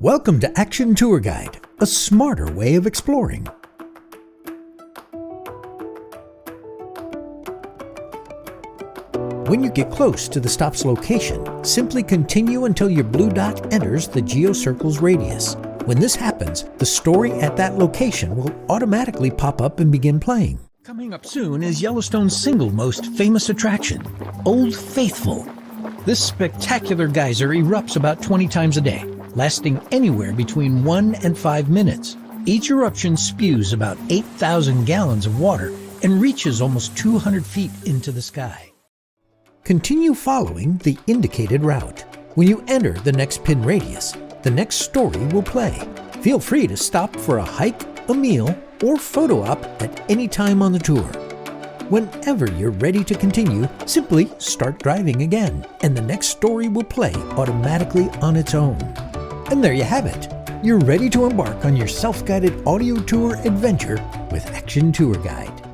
Welcome to Action Tour Guide, a smarter way of exploring. When you get close to the stop's location, simply continue until your blue dot enters the geo-circle's radius. When this happens, the story at that location will automatically pop up and begin playing. Coming up soon is Yellowstone's single most famous attraction, Old Faithful. This spectacular geyser erupts about 20 times a day, lasting anywhere between 1 and 5 minutes. Each eruption spews about 8,000 gallons of water and reaches almost 200 feet into the sky. Continue following the indicated route. When you enter the next pin radius, the next story will play. Feel free to stop for a hike, a meal, or photo op at any time on the tour. Whenever you're ready to continue, simply start driving again, and the next story will play automatically on its own. And there you have it. You're ready to embark on your self-guided audio tour adventure with Action Tour Guide.